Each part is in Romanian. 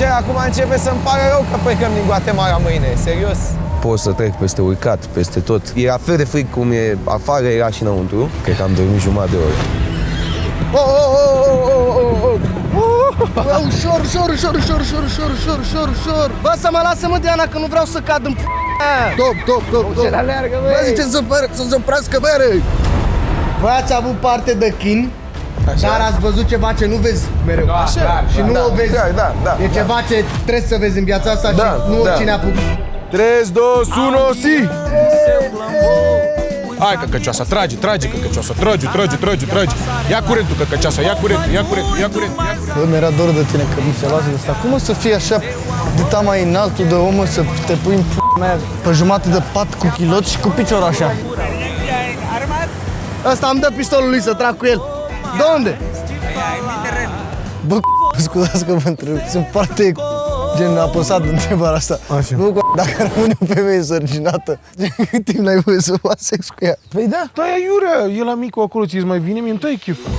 Sincer, acum începe să-mi pare rău că plecăm din Guatemala mâine, serios. Pot să trec peste urcat, peste tot. Era fel de fric cum e afară, era și înăuntru. Cred că am dormit jumătate de oră. Ușor. Bă, să mă lasă, mă, Diana, că nu vreau să cad în Top. Ce aleargă, băi? Bă, zice să-ți oprească bere. Bă, ați avut parte de chin, dar ați văzut ceva ce nu vezi mereu. Așa, și nu o vezi. Da. E ceva ce trebuie să vezi în viața asta și nu oricine apucă. 3, 2, 1, si! Hai, căcăcioasa, trage, căcăcioasa, trage. Ia curentul, căcăcioasa, ia curentul. Bă, mi-era dor de tine că mi se lasă de asta. Cum o să fii așa de ta mai înaltul de om, să te pui în mea pe jumate de pat cu chiloți și cu piciorul așa? Asta îmi dă pistolul lui să trag cu el. De unde? Bă, scuzați că vă întreb, sunt foarte gen apăsat de întrebarea asta. Așa. Bă, dacă rămâne o femeie însărcinată, cât timp n-ai voie să faci sex cu ea? Păi da. Da, iurea, e la micul acolo, ți-ți mai vine, mi-mi tai chiful.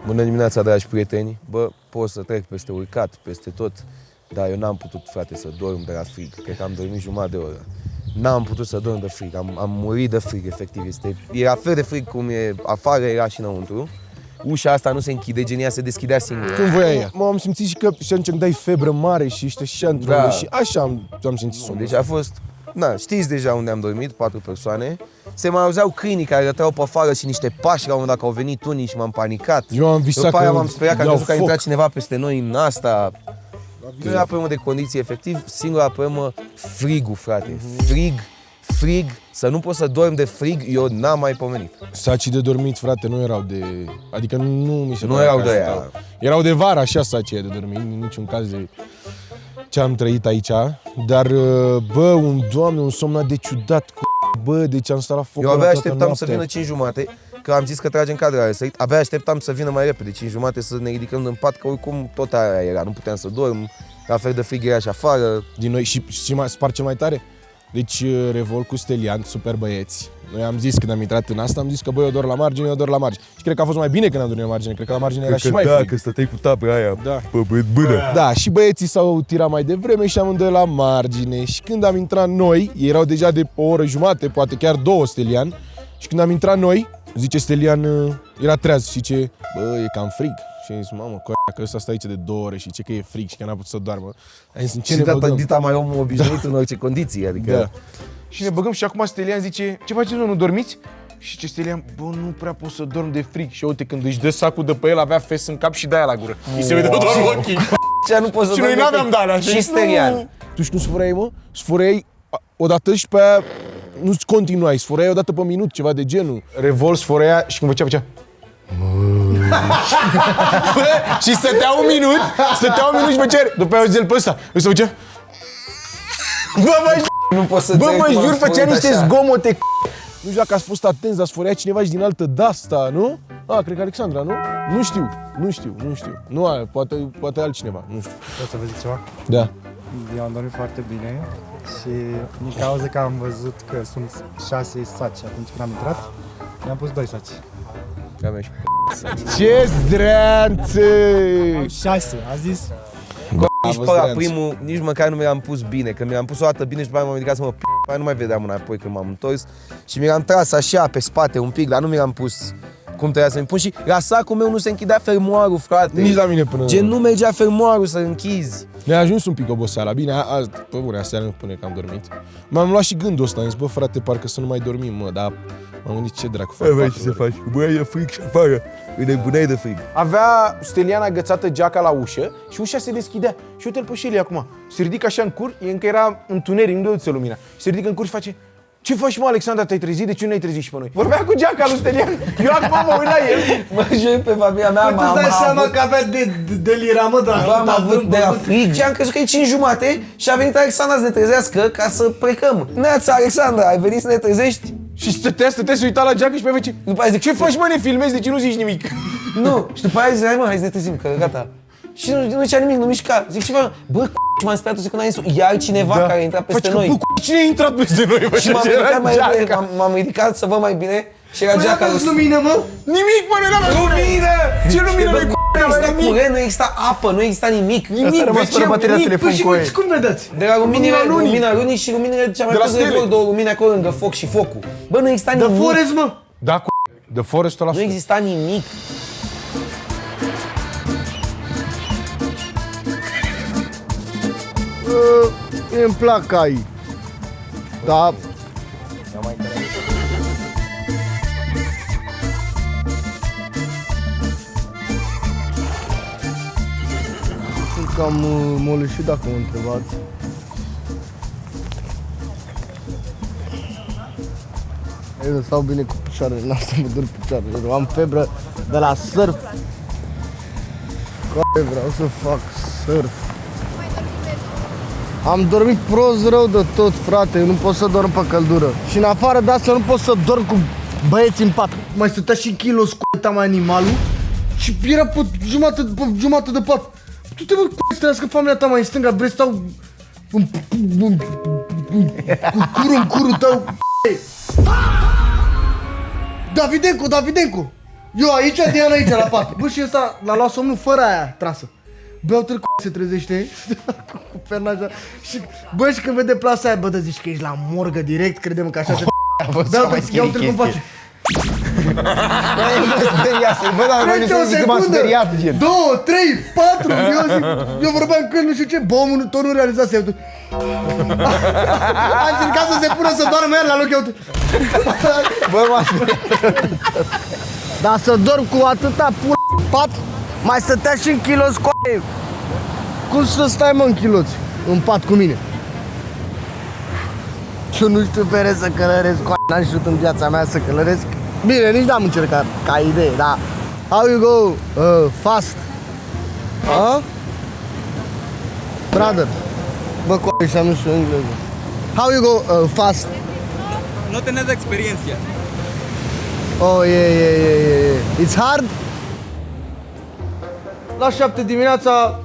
Bună dimineața, dragi prieteni. Bă, pot să trec peste urcat, peste tot, dar eu n-am putut, frate, să dorm de la frig. Cred că am dormit jumătate de oră. N-am putut să dorm de frig, am murit de frig, efectiv. Era fel de frig cum e afară, era și înăuntru. Ușa asta nu se închide, genia se deschidea singură. Când voia ea? Am simțit și că și atunci îmi dai febră mare și ești așa într-o și așa am simțit somnul. Deci a fost, știți deja unde am dormit, 4 persoane. Se mai auzeau câinii care rătreau pe afară și niște pași la un moment dat, că au venit unii și m-am panicat. Eu am visat după aia că m-am speriat că am iau crezut că a foc. intrat cineva peste noi în asta. Nu era problemă de condiții, efectiv, singura problemă, frigul, frate. Frig, să nu pot să dorm de frig, eu n-am mai pomenit. Sacii de dormit, frate, nu erau de... Adică nu mi se Nu pare erau că de aia. stau. Erau de vară, așa sacii de dormit, în niciun caz de ce am trăit aici. Dar, bă, un somn atât de ciudat, bă, deci am stat la foc. Eu abia așteptam să vină 5:30, că am zis că tragem cadrare sărit. Abia așteptam să vină mai repede, 5:30, să ne ridicăm din pat, că oricum tot aia era, nu puteam să dorm. La fel de frig era și afară. Din noi și spar cel mai tare? Deci Revolt cu Stelian, super băieți. Noi am zis când am intrat în asta, am zis că băi, eu dorm la margine. Și cred că a fost mai bine când am dormit la margine, cred că la margine era și mai frig. că stăteai cu tabra aia Da. pe bână. Da, și băieții s-au tirat mai devreme și amândoi la margine. Și când am intrat noi, ei erau deja de o oră jumate, poate chiar 2, Stelian. Și când am intrat noi, zice Stelian, era treaz și ce, bă, e cam frig. Și am zis, mamă, că ăsta stă aici de 2 ore și ce că e frig și că n-a putut să doarmă. Am zis, în ce ne băgăm? Dita mai omul obișnuit în orice condiții, adică... Da. Și ne băgăm și acum Stelian zice, ce faceți, nu dormiți? Și ce Stelian, bă, nu prea pot să dorm de frig. Și uite, când își dă sacul de pe el, avea fes în cap și de-aia la gură. Și se vedeau doar ochii. Ce nu poți să Și noi n-aveam de alea. Și Stelian. Tu știi cum sfărăi, mă? Sfărăi odată și pe aia nu-ți continuai, sfărăi odată pe minut, ceva de genul. Revolt sfărăia și când făcea. Și stătea un minut și făcea, după aia o zi-l pe ăsta. Ăsta făcea. Nu poți să Bă, înțeleg mă cum am jur, făcea spus niște așa. zgomote. Nu știu dacă ați fost atenți, dar sfărea cineva și din altă de-asta, nu? Cred că Alexandra, nu? Nu știu. Nu, poate altcineva, nu știu. Pot să vă zic ceva? Da. Eu am dormit foarte bine și din cauza că am văzut că sunt 6 saci atunci când am intrat, mi-am pus 2 saci. Ce zdreanțe! 6, a zis? Nici pe la primul, nici măcar nu mi-am pus bine, că mi-am pus o dată bine și după aia m-am ridicat să mă aia nu mai vedeam înapoi când m-am întors și mi-am tras așa pe spate un pic, dar nu mi-am pus cum trebuia să-mi pun și la sacul meu nu se închidea fermoarul, frate. Nici la mine până... Gen, nu mergea fermoarul să închizi. Mi-a ajuns un pic oboseala. Bine, pe bune, aseară nu pune că am dormit. M-am luat și gândul ăsta, am zis, bă, frate, parcă să nu mai dormim, mă, dar m-am gândit ce dracu fac. Băi, ce să faci? Băi, e frig și afară. Înebuneai de frig. Avea Stelian agățată geaca la ușă și ușa se deschidea. Și uite-l pe Shelly acum. Se ridică așa în cur, încă era întuneric, nu dăduță lumina. Se ridică în cur și face... Ce faci, mă, Alexandra, te-ai trezit? De ce nu ne-ai trezit și pe noi? Vorbea cu geaca lui Stelian. Eu acum mă uit la el. Mă jur pe familia mea, Îți dai seama că avea delira, mă, dar... am avut de la frig și am crezut că e 5:30 și a venit Alexandra să ne trezească ca să plecăm. Neața, Alexandra, ai venit să ne trezești? Și stătea să uita la geacă și pe vece. După aia zic, Ce faci, mă, ne filmezi? De ce nu zici nimic? Nu, și după aia zic, hai mă, hai să ne trezim, că gata. Și nu zicea nimic, nu mișca. Zic, ce faci? Bă, și m-am speriat o secundă, iar cineva care a intrat peste noi. Cine a intrat peste noi, bă? Și m-am ridicat să văd mai bine și era geaca lui. lumină, mă? Nimic, mă, nu aveam lumină! Ce lumină, Nu nu exista curent, nu exista apă, nu exista nimic. Nimic, Păi și cum vedeți? De la lumina lunii și luminile cea mai De la târziu stele. vor două lumini acolo lângă foc și focul. Bă, nu exista The nimic. Forest, mă! Da, cu The Forest 100%. Nu exista nimic. Îmi plac cai. Da. Sunt cam moleșit dacă mă întrebați. Eu stau bine cu picioarele, n-am să mă dur picioarele. Eu am febră de la surf. Vreau să fac surf. Am dormit prost rău de tot, frate, eu nu pot să dorm pe căldură. Și în afară de asta nu pot să dorm cu băieți în pat. Mai stătea și kilos cu mai animalul și era pe jumătate de pat. Tu te mă cu trească familia ta mai în stânga, vrei să stau cu curul în curul tău. Davidenco! Eu aici, Diana aici la pat. Bă, și ăsta l-a luat somnul fără aia trasă. Beau trecut, se trezește cu perna așa. Și, bă, și când vede plasa aia, bă, dă zici că ești la morgă direct, credem că așa se... Beau trecut, iau trecut, face. Bă, dar noi Trece o zic că m-am secundă, speriat, gen. 2, 3, 4, eu vorbeam când nu știu ce, bă, omul tot nu realizase, eu a încercat să se pună să doarmă iar la loc, eu Bă, m-am Dar să dorm cu atâta pat, mai stătea și în kilos cu aia. Cum să stai, mă, în kiloți, în pat cu mine? Eu nu știu pere să călăresc, n-am știut în viața mea să călăresc. Bine, nici n-am încercat ca idee, dar how you go fast? Brother, bă, așa nu știu engleză. How you go fast? No tenés experiencia. Oh, yeah. It's hard? La 7 dimineața,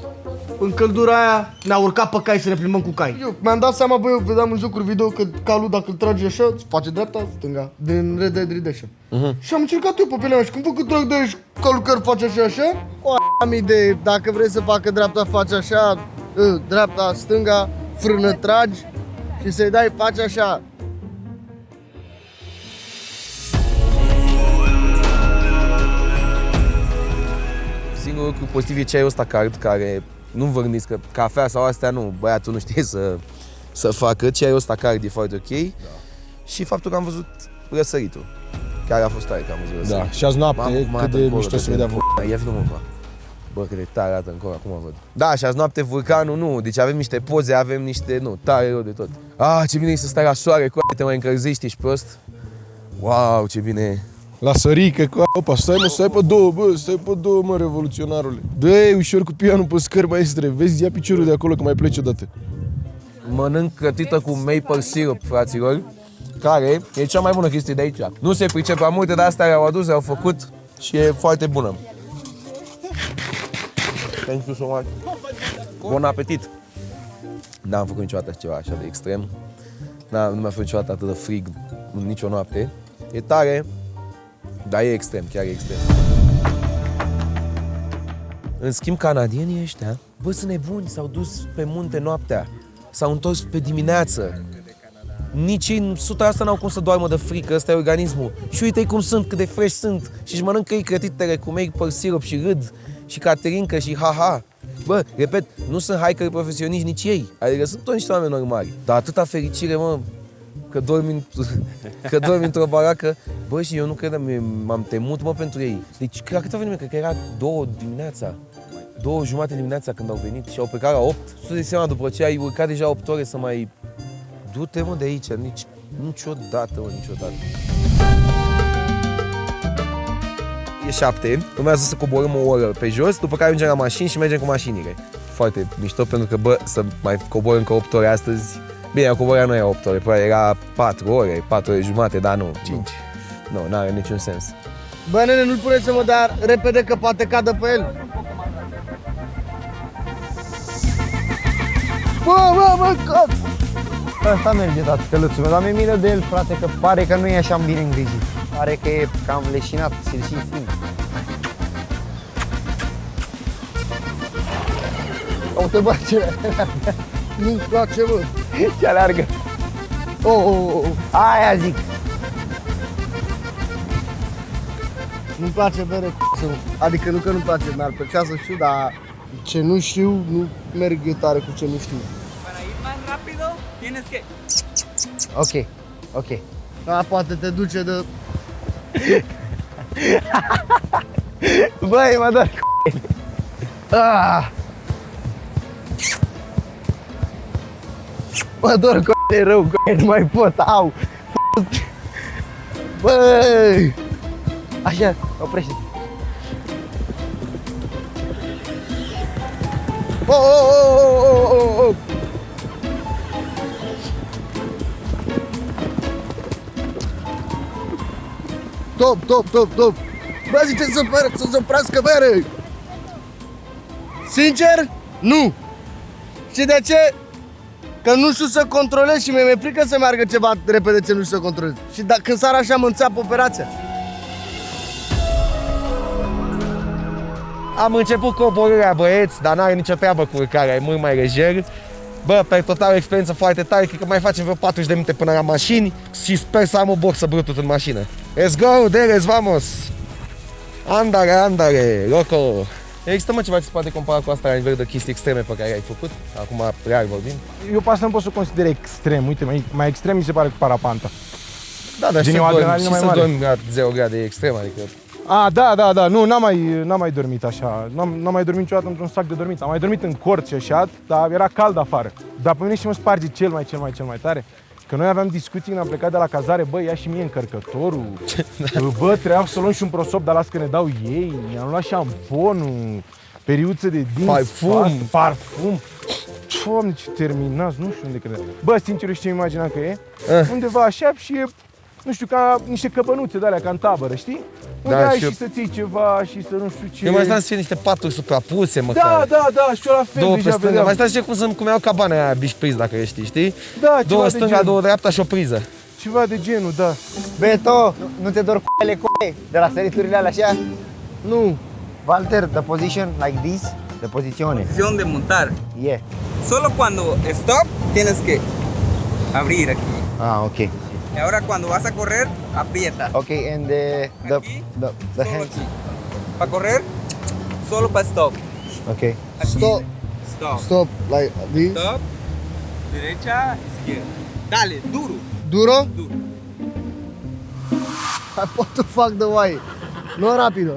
în căldura aia, ne-a urcat pe cai să ne plimbăm cu cai. Eu mi-am dat seama, bă, eu vedeam în jocuri video că calul, dacă îl trage așa, îți face dreapta, stânga, din Red Dead Redemption. Și am încercat eu pe pielea mea și când văd că trag de aici, calul chiar face așa, o am idee, dacă vrei să facă dreapta, faci așa, dreapta, stânga, frână, tragi și să-i dai, faci așa. Singurul lucru pozitiv e ceaiul ăsta cald, care nu vârniți, că cafea sau astea nu, băiatul nu știe să facă. Ceaiul ăsta cald e foarte ok. Da. Și faptul că am văzut răsăritul. Chiar a fost tare că am văzut răsăritul. Da, și azi noapte, cât de mișto se vedea Ia vină mă, bă, cât de tare arată încolo, acum văd. Da, și azi noapte vulcanul nu, deci avem niște poze, avem niște, nu, tare rău de tot. Ah, ce bine e să stai la soare, cu te mai încălzești, ești prost. Wow, ce bine e. La sărică, cu opa, stai pe două, bă, stai pe două, mă, revoluționarule. Dă-i ușor cu pianul pe scări, maestre, vezi, ia piciorul de acolo că mai pleci odată. Mănânc crătită cu maple syrup, fraților, care e cea mai bună chestie de aici. Nu se pricepe la multe, dar astea le-au adus, le-au făcut și e foarte bună. Thank you so much. Bun apetit! N-am făcut niciodată ceva așa de extrem. Nu mi-a făcut niciodată atât de frig în nicio noapte. E tare, dar e extrem, chiar e extrem. În schimb, canadienii ăștia, bă, sunt nebuni, s-au dus pe munte noaptea, s-au întors pe dimineață. Nici în 100% n-au cum să doarmă de frică, ăsta e organismul. Și uite-i cum sunt, cât de fresh sunt. Și își mănâncă ei crătitele cu maple syrup și râd, și caterincă și ha-ha. Bă, repet, nu sunt hikeri profesioniști nici ei. Adică sunt toți niște oameni normali. Dar atâta fericire, mă, că dormi într-o baracă. Bă, și eu nu credeam, m-am temut, mă, pentru ei. Deci, la câte vreme, cred că era 2 dimineața. 2:30 dimineața când au venit și au plecat la 8. Tu de seama, după ce ai urcat deja 8 ore să mai... Du-te, mă, de aici, nici... Niciodată, mă, niciodată. E 7, urmează să coborâm o oră pe jos, după care ajungem la mașini și mergem cu mașinile. Foarte mișto, pentru că, bă, să mai cobor încă 8 ore astăzi. Bine, coborârea nu era 8 ore, probabil era 4 ore, 4 ore jumate, dar nu. 5. Nu, n-are niciun sens. Bă, nene, nu-l puneți să mă dea repede că poate cadă pe el. Bă, cad! Asta merge, tată, căluțul meu, dar mi-e milă de el, frate, că pare că nu e așa bine îngrijit. Pare că e cam leșinat, ți-l și simt. Uite, bă, ce nu-mi place, bă. Ce aleargă. Oh. Aia zic. Nu-mi place bere cu. Adică nu că nu-mi place, mi-ar plăcea să știu, dar ce nu știu, nu merg eu tare cu ce nu știu. Para ir más rápido, tienes que... Ok. Da, poate te duce de... Băi, mă dor Mă dor de rău, nu mai pot, au. Băi! Așa, oprește-te. Oh. Top. Bă, ziceți să-ți oprească bere. Sincer, nu. Și de ce? Că nu știu să controlez și mi-e frică să meargă ceva repede ce nu știu să controlez. Și când sar așa mă înțeapă operația. Am început coborârea, băieți, dar n-are nicio treabă cu urcarea, e mult mai lejer. Bă, pe total o experiență foarte tare, cred că mai facem vreo 40 de minute până la mașini și sper să am o boxă Bluetooth în mașină. Let's go, Deles, vamos! Andare, loco! Există, mă, ceva ce se poate compara cu asta la nivel de chestii extreme pe care ai făcut? Acum, real vorbim. Eu pe asta nu pot să o consider extrem. Uite, mai extrem mi se pare cu parapanta. Da, dar și Gen, o adrenalină mai să mare. dormi la 0 grade extrem, adică... Da. Nu, n-am mai dormit așa. N-am mai dormit niciodată într-un sac de dormit. Am mai dormit în cort și așa, dar era cald afară. Dar pe mine și mă sparge cel mai tare. Că noi aveam discuții când am plecat de la cazare, bă, ia și mie încărcătorul. Bă, trebuia să luăm și un prosop, dar las că ne dau ei. I-am luat șamponul, periuțe de dinți, parfum. Doamne, ce terminați, nu știu unde credeam. Bă, sincer, știu ce imaginam că e? Undeva așa și e, nu știu, ca niște căbănuțe de-alea, ca în tabără, știi? Unde ai și să-ți iei ceva și să nu știu ce... Eu mai stau să fie niște paturi suprapuse, măcar. Da, și eu la fel, Două pe deja stânga, vedeam. mai stai să cum erau cabane aia bici priz, dacă știi? Da, ceva două de stânga, genul. două dreapta și o priză. Ceva de genul, da. Beto, nu te dor cu de la săriturile alea așa? Nu. Walter, the position like this, de pozițiune. Opción de montar. Yeah. Solo cuando stop, tienes que abrir aquí. Ok. Y ahora cuando vas a correr, aprieta. Ok, and the Aquí, the solo hands. aquí. Para correr, solo para stop. Ok. Aquí. Stop. Like this. Stop. Derecha, izquierda. Dale, duro. Duro? Duro. I pot to fuck the way. No rapido.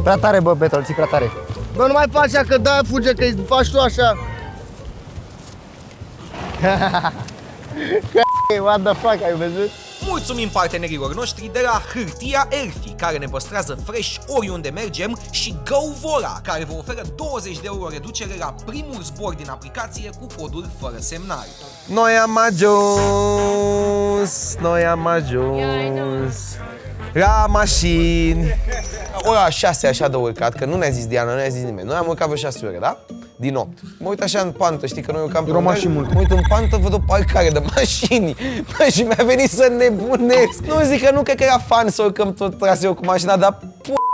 Prea tare, bă, Beto, îl ții prea tare. Bă, nu mai faci așa, că da, fuge, că îi faci tu așa. What the fuck, ai văzut? Mulțumim partenerilor noștri de la Hârtia Elfi, care ne păstrează fresh oriunde mergem, și GoVora, care vă oferă 20 de euro reducere la primul zbor din aplicație cu codul fără semnal. Noi am ajuns la mașini. Ora 6 așa de urcat, că nu ne-a zis Diana, nu ne-a zis nimeni. Noi am urcat vreo 6 ore, da? Din 8. Mă uit așa în pantă, știi că noi urcam pe Erau un mașini multe. Mă uit în pantă, văd o parcare de mașini. Bă, și mi-a venit să nebunesc. Nu zic că nu cred că era fan să urcăm tot traseul cu mașina, dar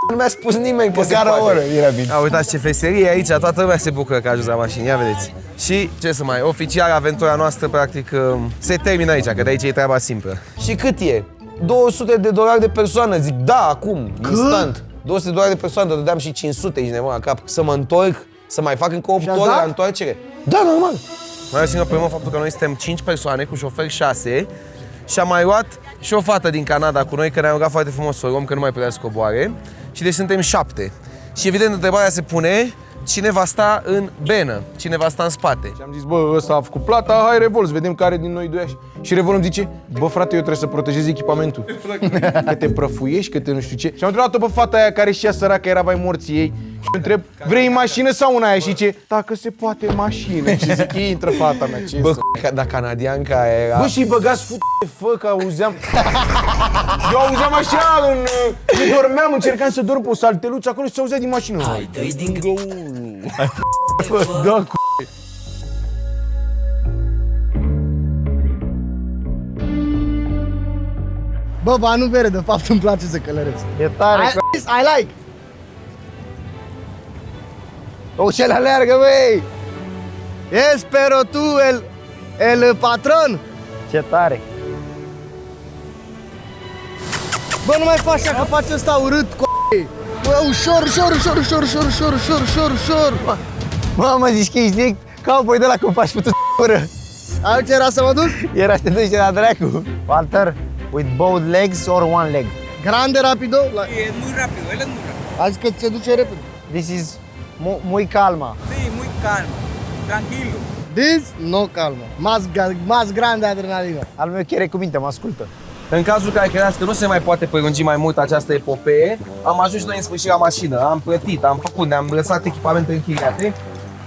nu mi-a spus nimeni că se Măcar o poate. oră, era bine. A, uitați ce feserie aici, toată lumea se bucură că a ajuns la mașini, ia vedeți. Și ce să mai, oficial aventura noastră practic se termină aici, că de aici e treaba simplă. Și cât e? $200 de persoană, zic, da, acum, instant. $200 de persoană, dădeam și 500, ești nebun la cap. Să mă întorc, să mai fac încă 8 ore la întoarcere. Da, normal. Mai ales o problemă faptul că noi suntem 5 persoane cu șofer 6 și am mai luat și o fată din Canada cu noi, că ne-a rugat foarte frumos să o luăm, că nu mai putea să coboare. Și deci suntem 7. Și evident întrebarea se pune, cine va sta în benă, cine va sta în spate. Și am zis, bă, ăsta a făcut plata, hai Revol, să vedem care din noi doi așa. Și Revol îmi zice, bă, frate, eu trebuie să protejez echipamentul. Că te prăfuiești, că te nu știu ce. Și am întrebat-o pe fata aia care și ea săracă era mai morții ei. Și întreb, vrei mașină sau una aia? Și ce? Dacă se poate mașină. Și zic, intră fata mea, ce Bă, dar canadianca aia era... Bă, și băgați fă, că auzeam. Eu auzeam așa, eu dormeam, încercam să dorm pe o salteluță acolo și se auzea din mașină. Hai, dă-i din găul. Da, Bă, ba nu bere, de fapt îmi place să călăresc. E tare. I like. O, ce la leargă, băi! Espero tu, el patron. Ce tare! Bă, nu mai faci așa, că faci ăsta urât, Bă, ușor. Mamă, zici că ești cowboy de la cum faci putu ură. Ai ce era să mă duc? Era să te duci de la dracu. Walter, with both legs or one leg? Grande, rapido. Es muy rápido, él es muy rápido. Azi că se duce repede. This is muy calma. Sí, muy calmo, tranquilo. This, no calma. Mas grande adrenalina. Al meu chiar e cu minte, mă ascultă. În cazul care credeți că nu se mai poate prelungi mai mult această epopee, am ajuns noi în sfârșit la mașină, am plătit, am făcut, ne-am lăsat echipamente închiriate.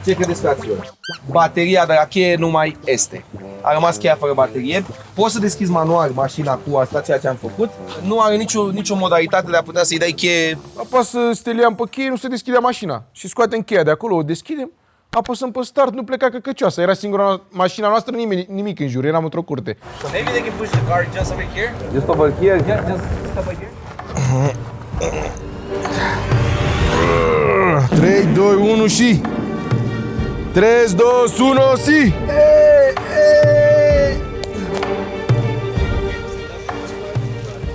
Ce credeți, fraților? Bateria de la cheie nu mai este. A rămas cheia fără baterie. Poți să deschizi manual mașina cu asta, ceea ce am făcut. Nu are nicio modalitate de a putea să-i dai cheie. Apasă Stelian pe cheie, nu se deschidea mașina. Și scoatem cheia de acolo, o deschidem, apăsăm pe start, nu pleca căcăcioasă. Era singura mașina noastră, nimic în jur, eram într-o curte. So maybe they can push the car just over here. Just over here, just over here. 3, 2, 1 și... 3, 2, 1 și...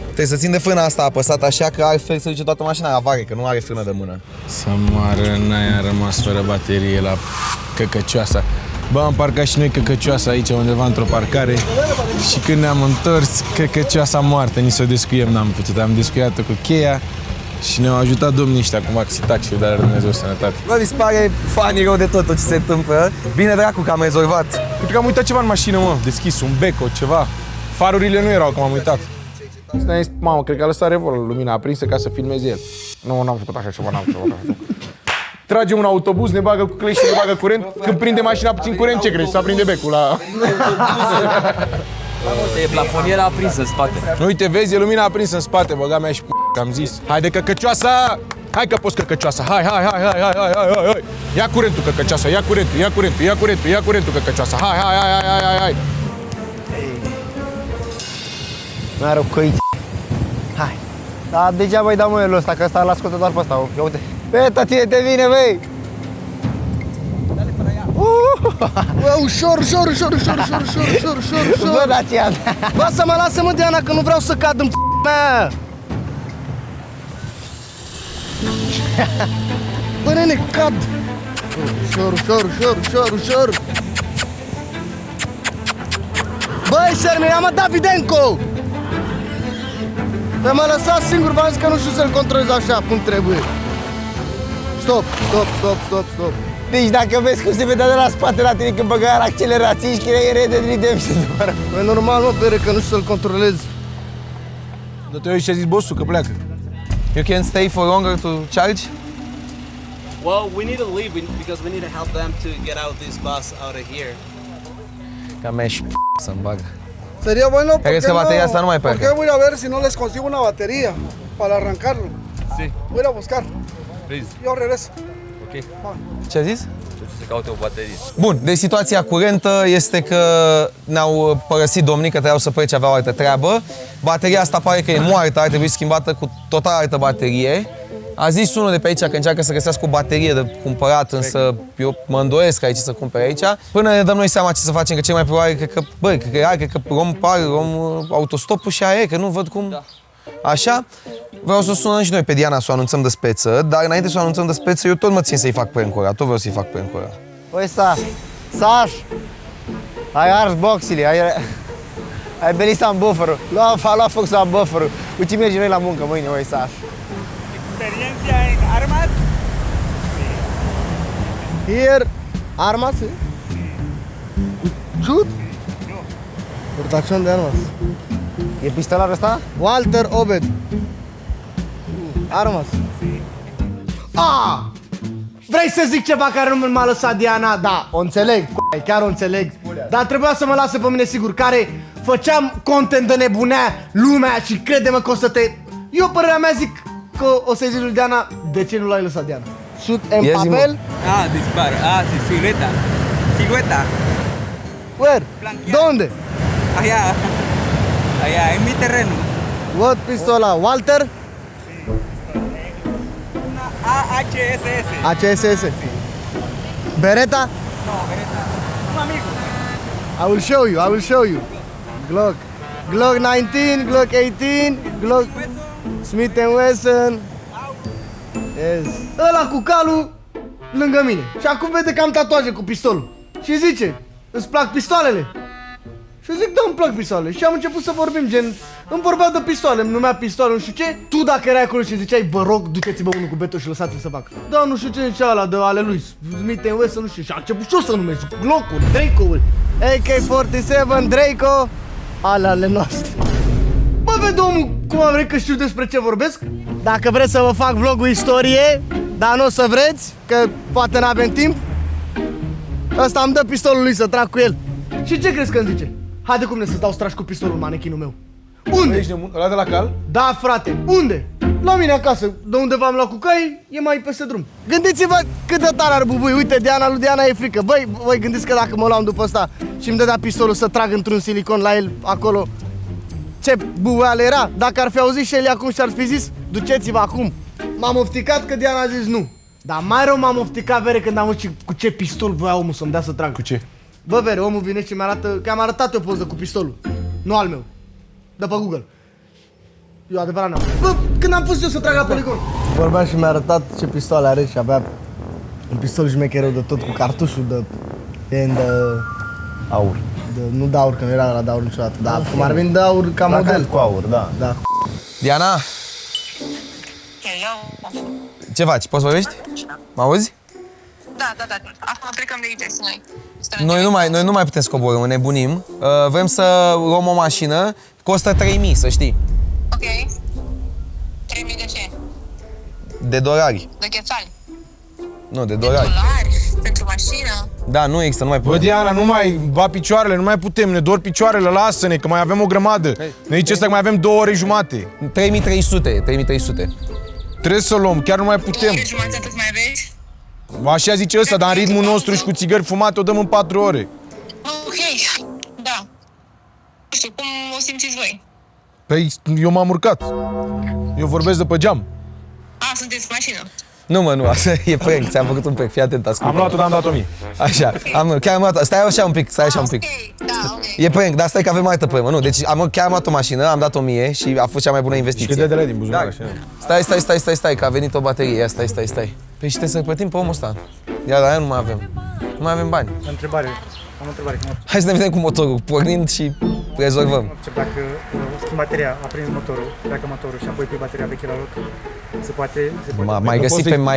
Trebuie să țin de frâna asta apăsată așa că altfel se duce toată mașina la vare, că nu are frână de mână. Să moară, n-aia a rămas fără baterie la căcăcioasa. Bă, am parcat și noi căcăcioasa aici undeva într-o parcare și când ne-am întors, căcăcioasa moartă, ni s-o descuiem, n-am putut, am descuiat-o cu cheia și ne-au ajutat domnii ăștia cu maxi taxi, dar Dumnezeu sănătate. Bă, mi se pare funny rău de tot ce se întâmplă. Bine dracu că am rezolvat. Uite că am uitat ceva în mașină, mă, deschis, un beco, ceva. Farurile nu erau, că m-am uitat. Mamă, cred că a lăsat revolul, lumina aprinsă ca să filmeze el. Nu, n-am făcut așa ceva, n-am făcut așa. Tragem un autobuz, ne bagă cu clei și ne bagă curent. Când prinde mașina puțin curent, ce crezi? Să aprinde becul la... E plafoniera aprinsă în spate. Uite, vezi, e lumina aprinsă în spate, băga mea și că am zis. Haide, căcăcioasa! Hai că poți, căcăcioasa, hai! Ia curentul, căcăcioasa, ia curentul, căcăcioasa, hai! Mai are o căiță. Hai. Dar degeaba îi dau mâinul ăsta, că ăsta l-a scoate doar pe ăsta. Ia uite. Beta, ție te vine, băi! Bă, ușor. Bă, Dacian! Bă, să mă lasă-mă, Diana, că nu vreau să cad în mea. Bă, nene, cad. Ușor. Băi, Sermia, mă, Davidenko! Bă, m-a lăsat singur, v-am zis că nu știu să-l controlez așa, cum trebuie. Stop. Deci dacă vezi cum se vedea de la spate la tine când băga la accelerații și chiar e Red Dead Redemption. Băi, normal, mă, bere, că nu știu să-l controlez. Nu te uiți ce a zis bossul, că pleacă. You can stay for longer to charge? Well, we need to leave because we need to help them to get out this bus out of here. Ca mea și să-mi bag. Sería bueno ¿Crees que batería está no me porque voy a ver si no les consigo una batería para arrancarlo. Sí. Voy a ir a buscar. Please. Yo regreso. Ok. Ce a zis? Să caute o baterie. Bun, deci situația curentă este că ne-au părăsit domnii, că trebuiau să plece, aveau altă treabă. Bateria asta pare că e moartă, ar trebui schimbată cu total altă baterie. A zis unul de pe aici că încearcă să găsească o baterie de cumpărat, însă eu mă îndoiesc aici să cumpere aici. Până ne dăm noi seama ce să facem, că cel mai probabil, cred că luăm autostopul și aia e, că nu văd cum... Da. Așa, vreau să o sunăm și noi pe Diana să o anunțăm de speță, dar înainte să o anunțăm de speță, eu tot mă țin să-i fac prank-ul ăla, tot vreau să-i fac prank-ul ăla. Băi, Saș! Ai ars boxile, ai belit subwoofer-ul. Lua foc subwoofer-ul. Cu ce mergem noi la muncă mâine, băi, Saș? Experiencia en armas. Here, armas, Jud? Portacion de armas. E pistolarul ăsta? Walter Obed. Armas. Vrei să zic ceva care nu m-a lăsat Diana? Da, o înțeleg, chiar o înțeleg. Dar trebuia să mă lase pe mine sigur, care făceam content de nebunea lumea și crede-mă că o să te... Eu părerea mea zic că o să-i zic lui Diana, de ce nu l-ai lăsat Diana? Shoot en papel? Disparo. Silueta. Silueta. Where? De unde? Allá, en mi terreno. What pistola? Walter? AHSS. ACSS. Beretta? No, Beretta. Un amigo. I will show you. Glock. Glock 19, Glock 18, Glock Smith & Wesson. Yes. Ăla cu calul lângă mine. Și acum vede că am tatuaje cu pistolul. Și zice, îți plac pistoalele? Și zic, da, îmi plac pistoalele. Și am început să vorbim, gen, îmi vorbea de pistoale, îmi numea pistoale, nu știu ce. Tu dacă erai acolo și ziceai, vă rog, duceți-vă unul cu beton și lăsați-l să facă. Da, nu știu ce zicea ăla de ale lui, Smith & Wesson, nu știu. Și a început și eu să numesc Glock-uri, Draco-uri, AK-47, Draco, ale noastre. Bă, vede omul cum am vrut că știu despre ce vorbesc? Dacă vreți să vă fac vlogul istorie, dar nu o să vreți, că poate n-avem timp, ăsta îmi dă pistolul lui să trag cu el. Și ce crezi că îmi zice? Haide cum ne să dau straș cu pistolul manechinul meu. Unde? Ești nebun? Ăla de la cal? Da, frate, unde? La mine acasă, de undeva am luat cu cai, e mai peste drum. Gândiți-vă cât de tare ar bubui. Uite, lui Diana e frică. Băi, voi gândiți că dacă mă luam după ăsta și îmi dădea pistolul să trag într-un silicon la el acolo, ce bubuială era? Dacă ar fi auzit și el acum și ar fi zis, duceți-vă acum. M-am ofticat că Diana a zis nu. Dar mai rău m-am ofticat, Vere, când am văzut cu ce pistol voia omul să-mi dea să trag. Cu ce? Bă, Vere, omul vine și mi-arată, că am arătat o poză cu pistolul. Nu al meu. De pe Google. Eu adevărat n-am. Bă, când am pus eu să trag la poligon. Vorbeam și mi-a arătat ce pistoale are și avea un pistol șmechereu de tot cu cartușul de Aur. nu de aur, că nu era la de aur niciodată, dar cum ar veni de aur ca model. Cu aur, da. Da. Diana, ce faci? Poți vorbești? Mă auzi? Da. Acum plecăm de aici, noi. Noi nu mai putem să coborâm, nebunim. Vrem să luăm o mașină, costă 3.000, să știi. Ok. 3.000 de ce? De dolari. De chețali. Nu, de dolari. Dolari? Pentru mașină? Da, nu există, nu mai Bă, putem. Diana, nu mai ba picioarele, nu mai putem, ne dor picioarele, lasă-ne, că mai avem o grămadă. Ne zice ăsta că mai avem 2 ore jumate. 3.300. Trebuie să luăm, chiar nu mai 2 putem. ore jumătate atât mai aveți? Așa zice ăsta, dar în ritmul nostru și cu țigări fumate o dăm în 4 ore. Ok, da. Nu știu, cum o simțiți voi? Păi, eu m-am urcat. Eu vorbesc de pe geam. Sunteți în mașină? Nu, mă, nu, asta e prank, ți-am făcut un prank, fii atent, ascultă. Am luat-o, dar am dat-o mie. Așa, chiar am luat, stai așa un pic. Ok, da, ok. E prank, dar stai că avem altă problemă, nu, deci chiar am luat o mașină, am dat 1.000 și a fost cea mai bună Și investiție. că dă de la din buzunar, așa. Stai, că a venit o baterie, ia stai. Păi și trebuie să plătim pe omul ăsta. Iar la aia nu mai avem. Nu mai avem bani. Am o întrebare. Hai să ne vedem cu motorul, pornind și rezolvăm. Dacă schimb bateria, aprins motorul, pleacă motorul și apoi pui bateria veche la loc, se poate... Mai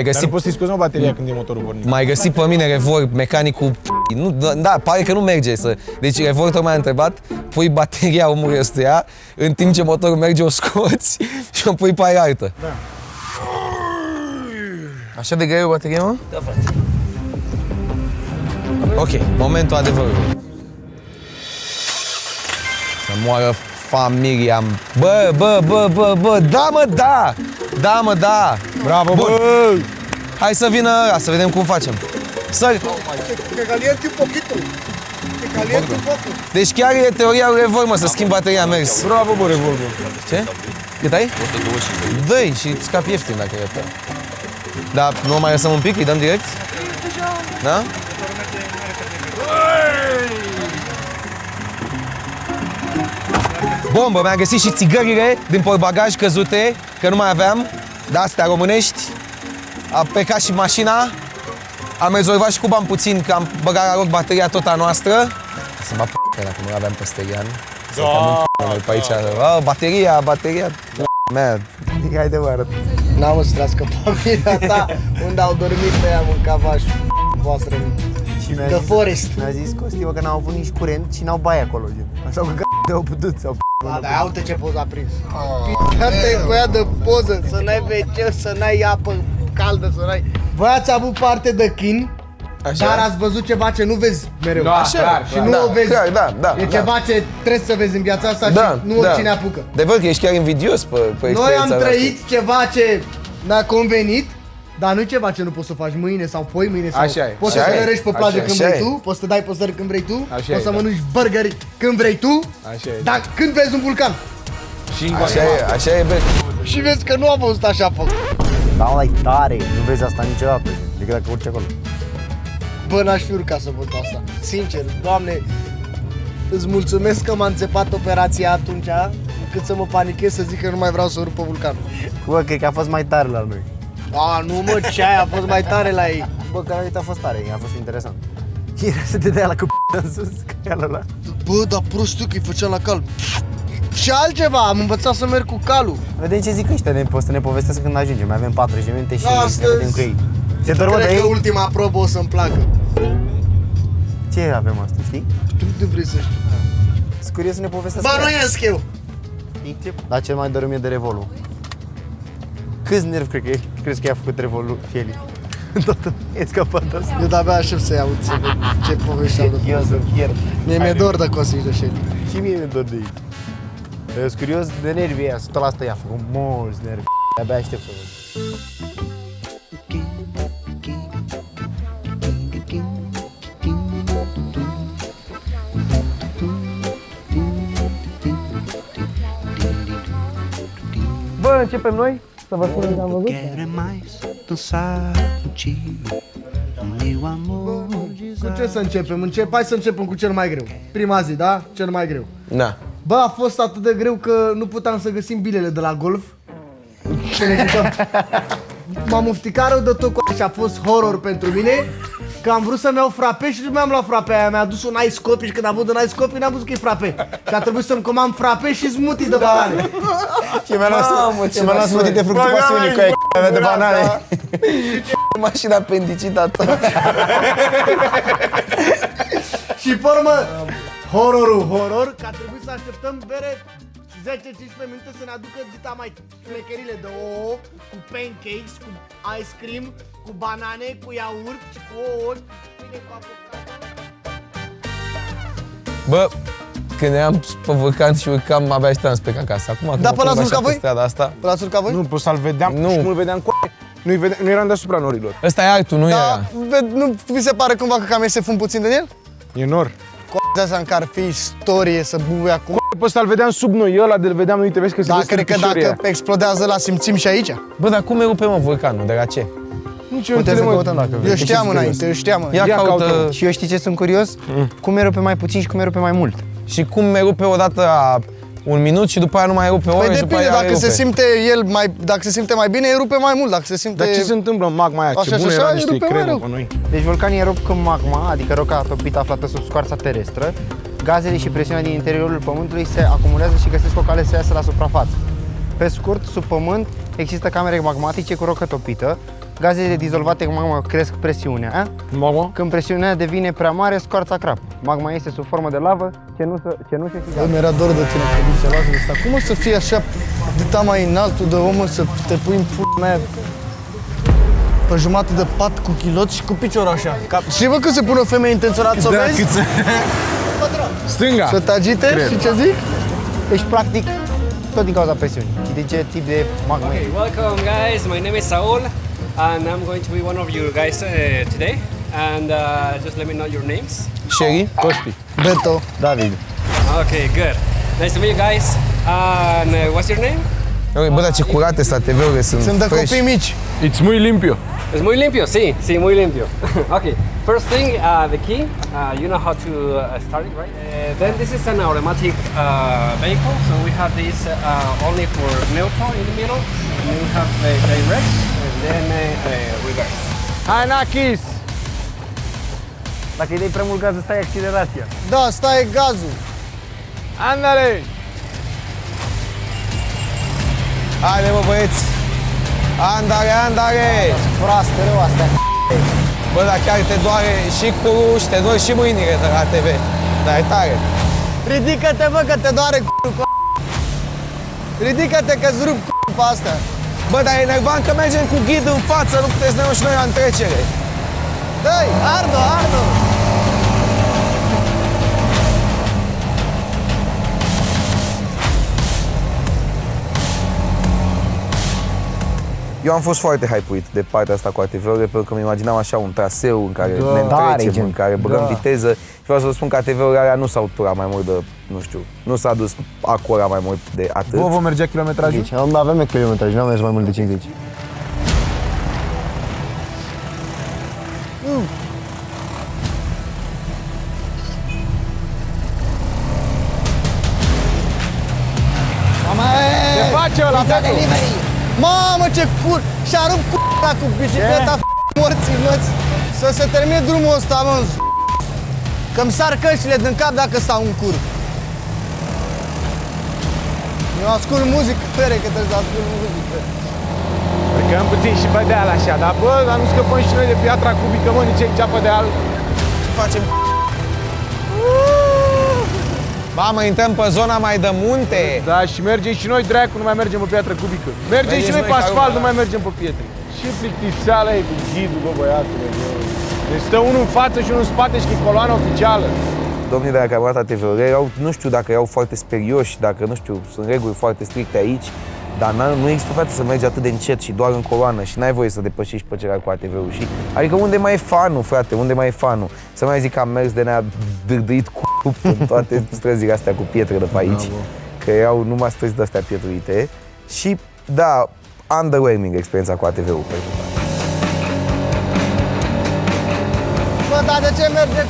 Dar nu poți să-i scoți, mă, bateria când e motorul pornit. Mai găsi pe mine revor, mecanicul nu, da, pare că nu merge să... Deci revor tocmai a întrebat, pui bateria omului ăstuia, în timp ce motorul merge o scoți și o pui pe aia altă. Da. Așa de greu e bateria, mă? Da, frate. Ok, momentul adevărului. Să moară familia. Bă, da, mă, da! Da, mă, da! Bravo, bun. bă! Hai să vină ăla, să vedem cum facem. Să... Că caliente un poquito. Că caliente un poco. Deci chiar e teoria lui Revor, mă, să schimb bateria, mers. Bravo, bă, revolver. Ce? Cât ai? 120. Dă-i și scapi ieftin dacă e pe. Dar nu o mai lăsăm un pic, îi dăm direct? Da? Bombă, mi-am găsit și țigările din portbagaj căzute, că nu mai aveam, de astea românești. A plecat și mașina. Am rezolvat și cu bani puțin, că am băgat la loc bateria tot a noastră. Să mă p***, dacă nu aveam peste Ian. Noi pe aici. Bateria. Man. Haide, mă arăt. N-am să trească familia ta unde au dormit pe ea, mânca vașul. voastră. Și The Forest. Mi-a zis Costi, că n-au avut nici curent și n-au baie acolo. Sau că de-au putut sau Da, dar uite ce poză a prins. Te cu ea de poză, să n-ai WC, să n-ai apă caldă, să n-ai... Voi ați avut parte de chin, dar ați văzut ceva ce nu vezi mereu. Așa, și nu o vezi. Da, E ceva ce trebuie să vezi în viața asta și nu oricine apucă. De văd că ești chiar invidios pe Noi am trăit ceva ce ne-a convenit, dar nu e ceva ce nu poți să faci mâine sau poi mâine sau poți să te rărești pe plajă când vrei tu, poți să te dai pozări când vrei tu, poți să mănânci burgeri când vrei tu, dar când vezi un vulcan. Așa e, bă. Și vezi că nu a fost așa făcut. Da, ăla e tare, nu vezi asta niciodată, decât dacă urci acolo. Bă, n-aș fi urcat să văd asta. Sincer, Doamne, îți mulțumesc că m-a înțepat operația atunci, încât să mă panichez să zic că nu mai vreau să urc pe vulcan. Bă, cred că a fost mai tare la noi. A, nu mă, ce aia a fost mai tare la ei. Bă, care a fost tare, a fost interesant. Era să te dea la cu în sus, calul ăla. Bă, dar prostul că îi făcea la cal. Și altceva, am învățat să merg cu calul. Vedem ce zic ăștia, să ne povestesc când ajungem. Mai avem 40 de minute și ne vedem cu ei. Se dormă de Cred că ei? ultima probă o să-mi placă. Ce avem astăzi, știi? Tu de vrei să știi? Sunt curios să ne povestesc. Bănuiesc eu! Dar cel mai dorm e de Revolu. Câți nervi crezi că i-a făcut Revolu Fieli? Toată e scapat asta. Eu de-abia aștept să-i aud, să văd ce povesteau de Eu sunt chiar. Mie mi-e dor de Cosi și de Shelly. Și mie mi-e dor de ei. Eu sunt curios de nervii ăia, 100% i-a făcut mulți nervi. De-abia aștept să văd. Bă, începem noi? Să vă spunem că am văzut? Cu ce să începem? Hai să începem cu cel mai greu. Prima zi, da? Cel mai greu. Da. Bă, a fost atât de greu că nu puteam să găsim bilele de la golf. Să ne jucăm. M-am ufticat rău de tot și a fost horror pentru mine. Că am vrut să-mi iau frape și nu mi-am luat frape aia. Mi-a adus un ice coffee și când am văzut un ice coffee n-am văzut că e frape. Și a trebuit să-mi comand frape și smoothie de banane. Și mi-a luat smoothie de fructul pasiunii cu aia de banane. Mașina apendicita ta. Și pe urmă, horror, că a trebuit să așteptăm bere 10-15 minute să ne aducă dita mai șmecherile de ouă, cu pancakes, cu ice cream, cu banane, cu iaurt și cu ouă, pâine cu avocat. Bă, când eram pe vulcan și urcam, abia așteptam să plec acasă. Acum, Da, pe l-ați urcat voi? Asta, Pe l-ați urcat voi? Nu, pot să-l vedeam Nu. și nu-l vedeam cu nu eram deasupra norilor. ăsta e altul, nu era. Nu vi se pare cumva că cam se fum puțin din el? E nor. Cu asta în care ar fi istorie să bubuie acum. Pe ăsta-l vedeam sub noi, ăla de-l vedeam, uite, vezi că se Da, vede cred că dacă explodează la simțim și aici. Bă, dar cum e rupe, mă, vulcanul? De la ce? Nici eu Putem să căutăm dacă Eu vrei. știam înainte, eu știam înainte. Ia caută. Și eu știi ce sunt curios? Cum mereu pe mai puțin și cum mereu pe mai mult. Și cum me rupe odată la un minut și după aia nu mai rupe o oră Păi și după aia depinde, dacă rupe. se simte el dacă se simte mai bine, îi rupe mai mult, dacă se simte... Dar ce se întâmplă în magma aia? Așa Ce și bună așa, era îi niște rupe mai cremă rău. pe noi. Deci vulcanii erup când magma, adică roca topită aflată sub scoarța terestră, gazele și presiunea din interiorul pământului se acumulează și găsesc o cale să iasă la suprafață. Pe scurt, sub pământ există camere magmatice cu rocă topită. Gazele dizolvate cu magma cresc presiunea. Magma? Când presiunea devine prea mare, scoarța crapă. Magma este sub formă de lavă, cenușă și gaz. Mi-era dor de tine, că lasă de asta. Cum o să fii așa de mai înaltul de om, să te pui în pula mea pe jumătate de pat cu chilot și cu piciorul așa? Și văd că se pune o femeie intenționat să o vezi? Stânga! Să te agite și ce zic? Deci, practic, tot din cauza presiunii. Și de ce tip de magma e? Welcome guys, my name is Saul and I'm going to be one of you guys today and just let me know your names. Sherry? Costi. Beto. David. Okay, good. Nice to meet you guys. And what's your name? Bă, dar ce curate sunt ATV-urile, sunt Sunt de fresh. copii mici. It's muy limpio. Es muy limpio, sí, muy limpio. Okay, first thing, the key, you know how to start it, right? Then this is an automatic vehicle, so we have this only for neutral in the middle, and then we have direct, and then reverse. Hai, Nakis! Dacă îi dai prea mult gaz, stai accelerația. Da, stai gazul. Andale! Haide, mă, băieți! Andare! Proaste rău astea. Bă, dar chiar te doare și curul și te doare și mâinile de la TV. Dar e tare. Ridică-te, bă, că te doare c***ul. Ridică-te că-ți rup c***ul pe astea. Bă, dar e enervant că mergem cu ghid în față, nu puteți să ne luăm și noi la întrecere. Dă-i, ardu, ardu! Eu am fost foarte hype-uit de partea asta cu ATV-urile, pentru că îmi imaginam așa un traseu în care ne întrecem, în care băgăm viteză. Și vreau să vă spun că ATV-urile alea nu s-au turat mai mult de, nu știu, nu s-a dus acolo mai mult de atât. Vă mergea kilometrajul? Deci, avem kilometraj, nu am mers mai mult de 50. Ce face ăla, Beatu? Mamă, ce cur! Și-a rupt c***a cu bicicleta morții, măți! Să se termine drumul ăsta, mă! Că-mi sar căștile din cap dacă stau în cur. Eu ascult muzică, fere, că trebuie să ascult muzică. Urcăm puțin și pe deal așa, dar bă, dar nu scăpăm și noi de piatra cubică, mă, nici aici pe deal. Ce facem? Mamă, intrăm pe zona mai de munte. Da, și mergem și noi, dracu, nu mai mergem pe piatră cubică. Mergem și noi pe asfalt, nu mai mergem pe pietre. Și plictiseala e cu ghidul, bă, băiatule, bă. Deci stă unul în față și unul în spate și că e coloana oficială. Domnii de la care au luat ATV-urile erau, nu știu dacă erau foarte sperioși, dacă, nu știu, sunt reguli foarte stricte aici, dar nu există, frate, să mergi atât de încet și doar în coloană și n-ai voie să depășești pe celălalt cu ATV-ul. Și, adică unde mai e fanul, frate, unde mai e fanul? Să mai zic că am mers de ne-a dârdâit cu în toate străzile astea cu pietre de pe aici, că erau numai străzi de-astea pietruite și, da, underwhelming experiența cu ATV-ul pentru mine. Bă, dar de ce merge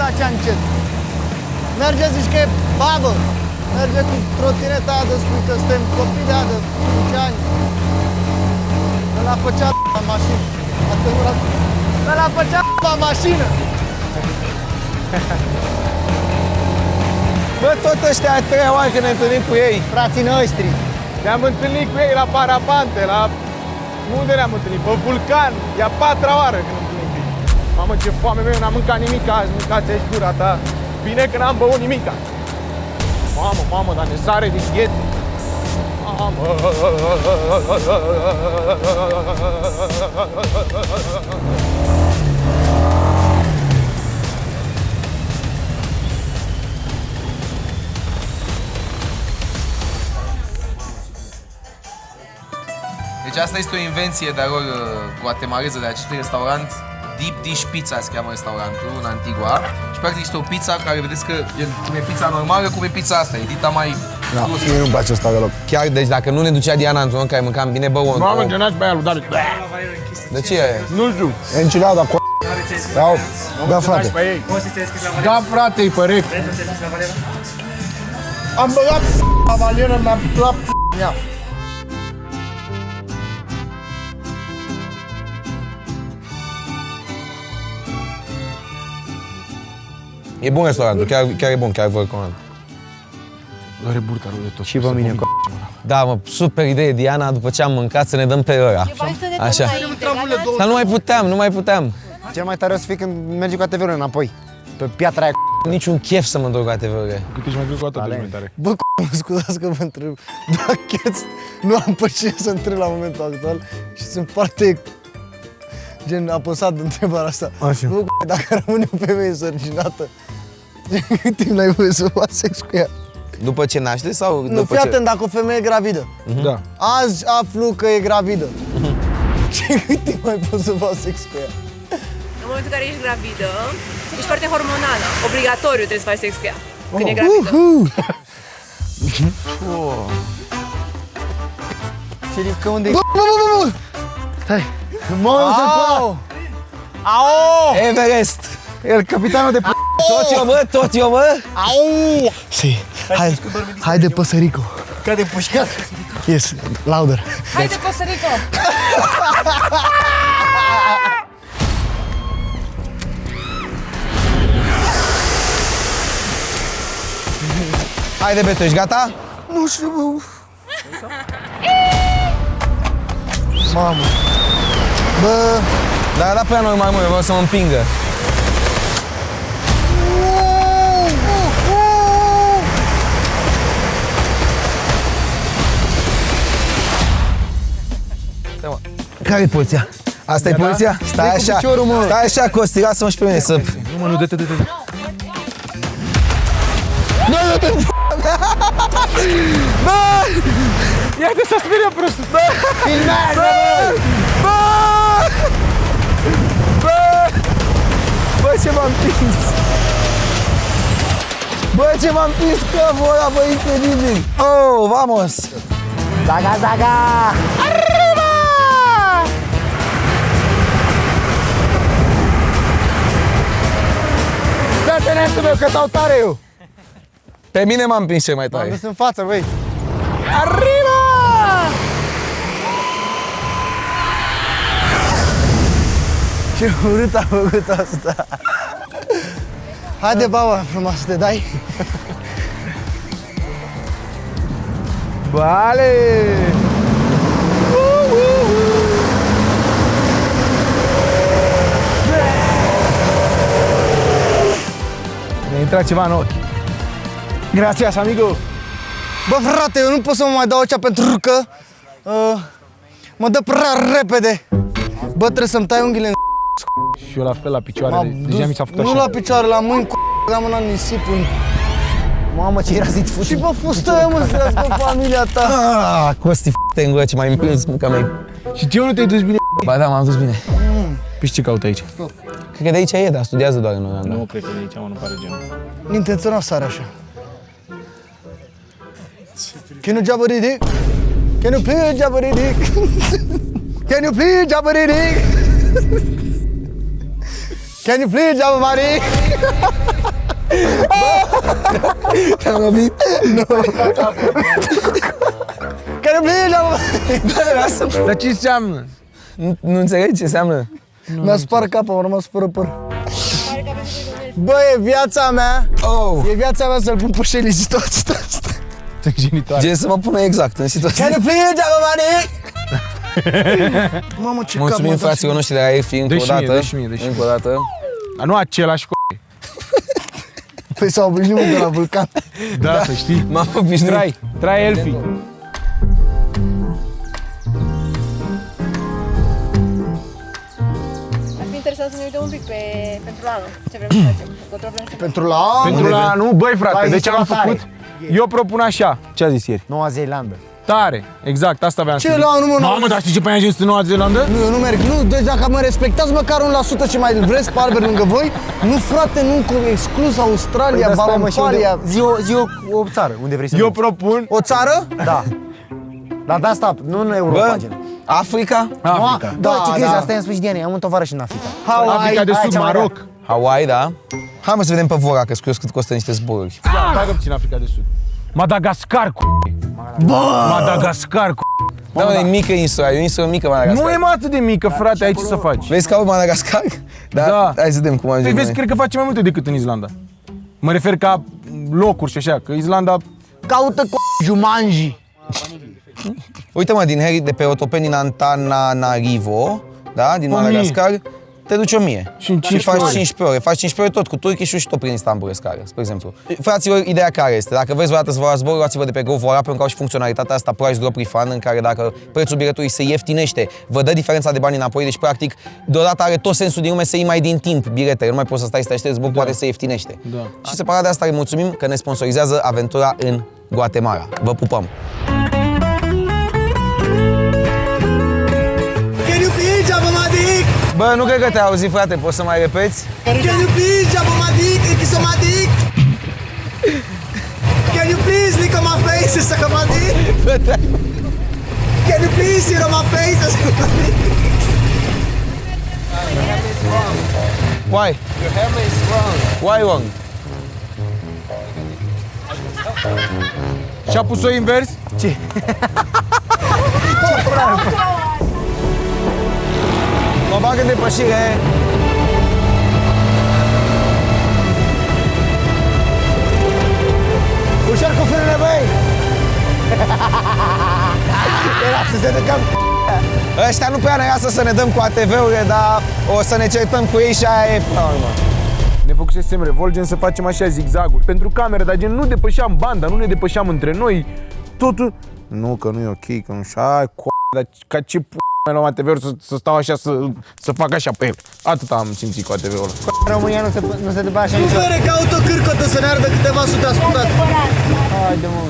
așa încet? Merge, zici că e babă. Merge cu trotineta aia de spui că suntem copii de aia de 5 ani. Ăla făcea la mașină. Ăla făcea la mașină. Bă, tot ăștia a treia oară când ne întâlnim cu ei. Frații noștri. Ne-am întâlnit cu ei la parapante, la... Unde ne-am întâlnit? Pe Vulcan. E a 4-a oară când ne întâlnim cu ei. Mamă, ce foame mea, n-am mâncat nimica azi, mâncați aici gura ta. Bine că n-am băut nimica. Mamă, dar ne sare din ghețe. Mamă. Deci asta este o invenție de-a lor guatemaleză de acest restaurant. Deep Dish Pizza se cheamă restaurantul în Antigua. Și practic este o pizza care vedeți că cum e pizza normală, cum e pizza asta. E dita mai... Da, mie nu-mi place asta deloc. Chiar, deci dacă nu ne ducea Diana într-un loc care mâncam bine, bă, Nu am îngenat pe aia lui Darius. de ce e? Nu știu. Enchilada, da, frate. Da, frate, îi părec. Am băgat la valieră, mi-am luat ea. E bun restaurantul, chiar e bun, chiar vă recomand. Doare burta lui de tot. Și pe mine, Da, mă, super idee, Diana, după ce am mâncat să ne dăm pe ăla. Așa. Dar nu mai puteam. Cel mai tare o să fie când mergi cu ATV-ul înapoi. Pe piatra aia. Niciun chef să mă întorc cu ATV-urile. Cât ești mai greu cu atât de mai tare. Bă, mă scuzați că vă întreb, dar chiar nu am pe cine să întreb la momentul actual și sunt foarte gen apăsat de întrebarea asta. Așa. Bă, dacă rămâne o femeie însărcinată, cât timp n-ai voie să faci sex cu ea? După ce naște sau Nu, după fii ce... atent, dacă o femeie e gravidă. Da. Azi aflu că e gravidă. Și cât timp mai poți să faci sex cu ea? În momentul în care ești gravidă, ești foarte hormonală. Obligatoriu trebuie să faci sex cu ea. Când e gravidă. Șerif, unde Bă! Stai. Mă, Au! Everest! El, capitanul de Tot eu, mă! Au! Si, hai de păsărico. Ca de pușcat. Yes, louder. Hai de păsărico! Haide, Beto, ești gata? Nu știu, bă. Mamă. Bă, Dar da prea normal, mă, vreau să mă împingă. Care e poliția? Asta e poliția? Stai așa, stai așa, Costi, lasă-mă și pe mine să... Nu, mă, nu, dă-te. Bă! Iată, s-a speriat prostul! Bă! Filmează, bă! Bă! Bă, ce m-am prins! Bă, ce m-am prins căvul ăla, bă, incredibil! Oh, vamos! Zaga, zaga! Arriba! Da, tenentul meu, că dau tare eu! Pe mine m-am prins cel mai M-am tare. dus în față, băi! Arriba! Ce urât a făcut asta! Haide, baba, frumos, te dai? Bale! Mi-a intrat ceva în ochi. Gracias, amigo! Bă, frate, eu nu pot să mă mai dau aici pentru că mă dă prea repede. Bă, trebuie să-mi tai unghiile în Și eu la fel la picioare, deja mi s-a făcut așa. Nu la picioare, la mâini, la mâna în nisip. Mamă, ce razit fugi! Și bă, fustă aia, mă, să cu familia ta. Ah, Costi, f***te în gură, ce m-ai împins, mânca mea. Și ce nu te-ai dus bine? Ba da, m-am dus bine. Păi ce caut aici? Cred că de aici e, dar studiază doar în Olanda. Nu, cred că de aici, mă, nu pare genul. Intenționat sare așa. Can you jabber dick? Can you please jabber dick? Can you please jabber dick? Can you please jabber my dick? Te-am lovit? Nu. Can you please jabber my dick? Bă, lasă-mă. Dar ce înseamnă? Nu înțelegi ce înseamnă? Mi-a spart capul, am rămas fără păr. Bă, e viața mea. Oh. E viața mea să-l pun pe Shelly situația asta. Te genitoare. Gen să mă pună exact în situația. Can you please jabber my dick? Mamă, ce Mulțumim cap, fraților noștri de la EFI încă o dată. Dă-și mie. Încă o dată. Dar nu același Păi s-au obișnuit de la vulcan. Da, să știi. M-am obișnuit. Trai Elfi. Ar fi interesant să ne uităm un pic pentru anul. Ce vrem să facem? Pentru la Pentru la anul, băi frate, Hai, deci zice am la tare. făcut. Eu propun așa. Ce a zis ieri? Noua Zeelandă. Tare, exact, asta aveam Ce să zic. la anul, mă? Mamă, dar știi ce pe aia ajuns în Noua Zeelandă? Nu, eu nu merg. Nu, deci dacă mă respectați măcar 1% și mai vreți pe Albert lângă voi, nu, frate, nu, exclus Australia, Bavaria. Zi o țară, unde vrei să Eu mergi. propun. O țară? Da. Dar de asta, nu în Europa, gen. Africa? Africa. Da, ce crezi, da. asta e în sfârșit de ani, am un tovarăș în Africa. Africa de hai, Sud, cea mai Maroc. Hawaii, da? Hai mă să vedem pe Vora, că scuios cât costă niște zboruri. Bagă puțin Africa de Sud. Madagascar, Madagascar, Da, mă, e mică insula, e o insulă mică Madagascar. Nu e mai atât de mică, frate, ai ce să faci. Vezi că au Madagascar? Da. Hai să vedem cum ajungem Păi vezi, noi. cred că face mai multe decât în Islanda. Mă refer ca locuri și așa, că Islanda... Caută Jumanji. Uite mă, de pe Otopeni din Antananarivo, da, din Madagascar, te duci 1000. Și în 15 faci ore. 15 ore. Faci 15 ore tot cu Turkish-ul și tot prin Istanbul scară, spre exemplu. Fraților, ideea care este? Dacă vreți vreodată să vă luați zbor, luați-vă de pe GoVora pentru că au și funcționalitatea asta Price Drop Refund, în care dacă prețul biletului se ieftinește, vă dă diferența de bani înapoi, deci practic deodată are tot sensul din lume să iei mai din timp biletele, nu mai poți să stai să te aștepți, zbor poate se ieftinește. Da. Și separat de asta îi mulțumim că ne sponsorizează aventura în Guatemala. Vă pupăm! Can you please jabber my dick? Bă, nu cred că te-ai auzit, frate, poți să mai repeți? Can you please jabber my dick? Kiss on my dick? Can you please lick on my face and suck on my dick? Can you please sit on my face and suck on my dick? Why? Your hammer is wrong. Why wrong? Și-a pus-o invers? Ce? Mă bag în depășire! Ușor cu frânele, băi! Era să se ducă Ăștia nu prea ne lasă să ne dăm cu ATV-urile, dar o să ne certăm cu ei și aia e... Ne făcusesem revolt, gen să facem așa zigzaguri pentru cameră, dar gen nu depășeam banda, nu ne depășeam între noi. Totul... Nu, că nu e ok, că nu știu, ai dar ca ce mai luam ATV-uri să stau așa, să fac așa pe el. Atât am simțit cu ATV-ul ăla. România nu se dă așa Nu niciodată. vere că autocârcotă să ne ardă câteva sute ascundați. Haide, mă.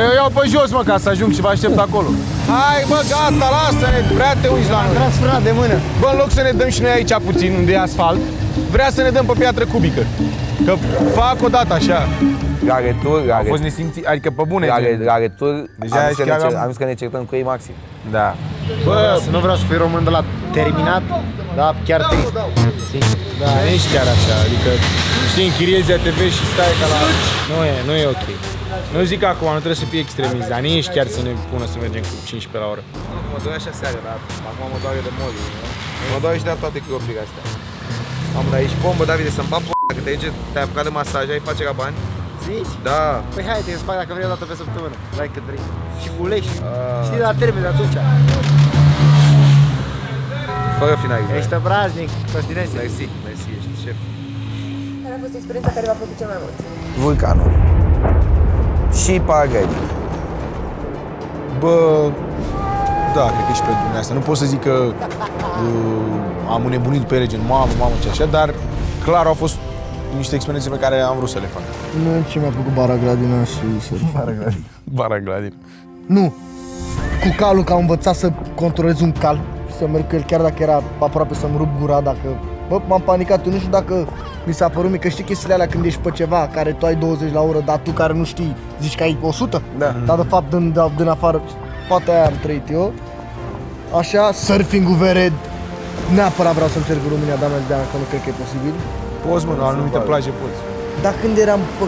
Eu iau pe jos, mă, ca să ajung și vă aștept acolo. Hai, bă, gata, lasă-ne, prea te uiți la noi. Tras frâna de mână. Bă, în loc să ne dăm și noi aici puțin, unde e asfalt, vrea să ne dăm pe piatră cubică. Că fac o dată așa. La retur, A fost nesimțit, adică pe bune. la retur, Deja am zis că ne certăm cu ei maxim. Da. Bă, nu vreau să fiu român de la terminat, dar chiar trist. Da, nu ești chiar așa, adică știi, închiriezi ATV și stai ca la... Nu e ok. Nu zic că acum nu trebuie să fii extremist, dar nu ești chiar să ne pună să mergem cu 15 la oră. Mă doare așa seara, dar acum mă doare de mori. Mă doare și de toate cropirile astea. Am dat aici bombă, Davide, să-mi bag dacă te-ai apucat de masaj, ai face la bani? Zici? Da. Păi haide, îți fac dacă vrei o dată pe săptămână. Vrei cât vrei. Și cu lei. Știi de la termen de atunci. Fără finalizare. Ești obraznic, Costinese. Mersi, ești șef. Care a fost experiența care v-a plăcut cel mai mult? Vulcanul. Și paragliding. Bă, da, cred că și pentru mine asta. Nu pot să zic că am înnebunit pe ele, gen mamă ce așa, dar clar au fost niște experiențe pe care am vrut să le fac. Nu, ce mi-a plăcut Baragladina și surf. Baragladin. Nu. Cu calul, că am învățat să controlez un cal și să merg cu el chiar dacă era aproape să-mi rup gura, dacă... Bă, m-am panicat, eu nu știu dacă mi s-a părut mie, că știi chestiile alea când ești pe ceva care tu ai 20 la oră, dar tu care nu știi, zici că ai 100? Da. Dar de fapt din afară, poate aia am trăit eu. Așa, surfing-ul vere, neapărat vreau să încerc în România, dar mi-am zis că nu cred că e posibil. Poți, mă, la anumite plaje poți. Dar când eram pe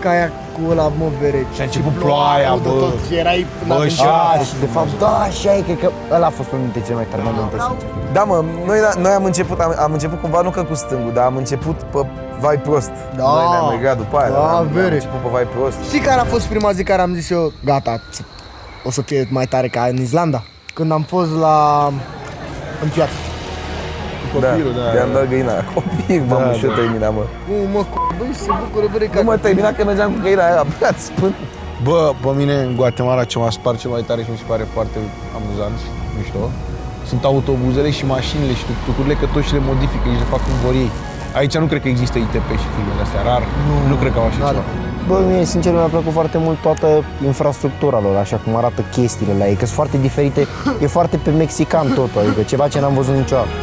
caiacul ăla, mă, vere, Și a început ploaia, bă. tot, și erai până Bă, și Și de fapt, da, așa e, cred că ăla a fost unul dintre cele mai tari momente, sincer. Da, mă, noi am început cumva nu că cu stângul, dar am început pe vai prost. Da. Noi ne-am legat după aia, Da, am vere. început pe vai prost. Știi care a fost prima zi care am zis eu, gata, o să fie mai tare ca în Islanda? Când am fost în piață. Copilul, da. De-am dat găina aia, copil, mă, și eu termina, mă. Mă, băi, se bucură, băi, Nu mă termina că mergeam cu găina aia, braț, până. Bă, pe mine în Guatemala ce m-a spart cel mai tare și mi se pare foarte amuzant, nu știu, sunt autobuzele și mașinile și tucurile, că toți și le modifică, și le fac cum vor ei. Aici nu cred că există ITP și filmele astea, rar, nu cred că au așa ceva. Bă, mie, sincer, mi-a plăcut foarte mult toată infrastructura lor, așa cum arată chestiile la ei, că sunt foarte diferite, e foarte pe mexican totul, adică ceva ce n-am văzut niciodată.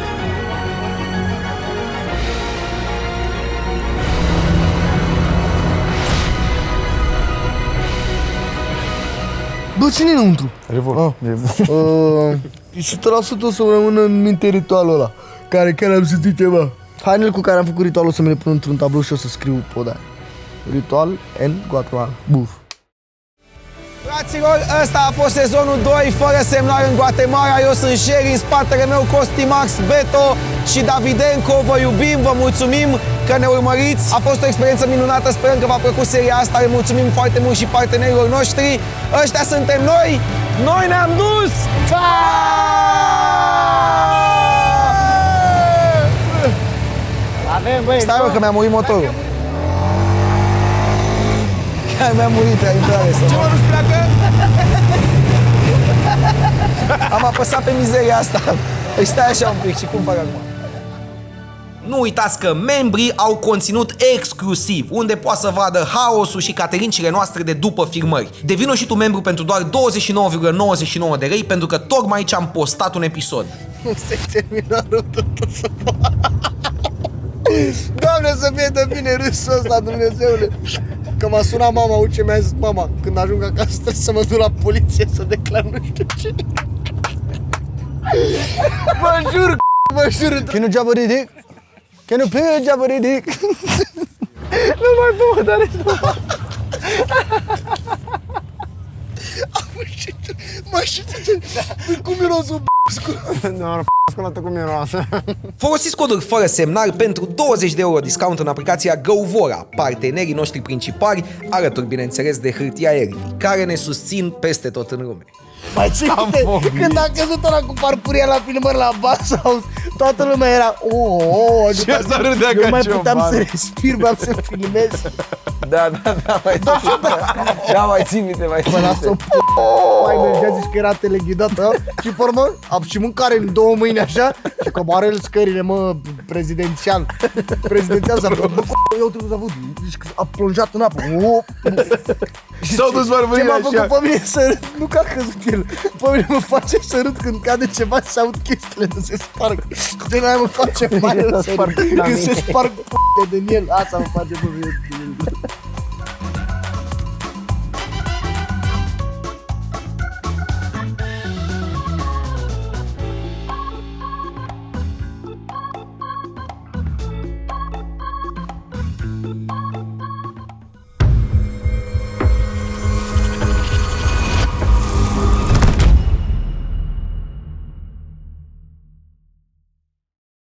Bă, cine e înăuntru? Revolt. Și 100% o să rămână în minte ritualul ăla, care chiar am simțit ceva. Hainele cu care am făcut ritualul o să mi le pun într-un tablou și o să scriu podare. Ritual în Guatemala. Buf. Fraților, ăsta a fost sezonul 2 fără semnal în Guatemala. Eu sunt Sherry, în spatele meu Costimax, Beto și Davidenko. Vă iubim, vă mulțumim că ne urmăriți. A fost o experiență minunată, sperăm că v-a plăcut seria asta. Le mulțumim foarte mult și partenerilor noștri. Ăștia suntem noi. Noi ne-am dus! Avem, băi, Stai, mă, că mi-a murit motorul. Chiar mi-a murit la intrare. Ce mă, nu-ți pleacă? Am apăsat pe mizeria asta. Îi stai așa un pic și cum fac acum? Nu uitați că membrii au conținut exclusiv, unde poate să vadă haosul și caterincile noastre de după filmări. Devino și tu membru pentru doar 29,99 de lei, pentru că tocmai aici am postat un episod. Nu se termina rău tot să Doamne, să fie de bine râsul ăsta, Dumnezeule. Că m-a sunat mama, uite ce mi-a zis mama. Când ajung acasă trebuie să mă duc la poliție să declar nu știu ce. Vă jur, vă jur. Can you jabber dick? Can you play jabber dick? Nu mai pot, dar mă știu, cum miros un Folosiți codul fără semnal pentru 20 de euro discount în aplicația GoVora, partenerii noștri principali, alături, bineînțeles, de Hârtia Elvi, care ne susțin peste tot în lume. Mai ții minte? Când a căzut ăla cu parpuria la filmări la Basshaus, toată lumea era Și ăsta râdea eu ca mai puteam cioban. să respir, mai să filmez. Da, mai țin minte, mai țin Mă lasă minte. mai mergea, zici că era teleghidată și pe urmă, și mâncare în 2 mâini așa și coboară el scările, mă, prezidențial s-a făcut, bă, eu trebuie să avut, zici că a plonjat în apă. S-au dus Ce bărbările m-a așa. făcut pe mine să râd, nu că a căzut el, pe mine mă face să râd când cade ceva și se aud chestiile de se sparg. De la aia mă face mai rău să râd, când se sparg p***le din el, asta mă face pe mine.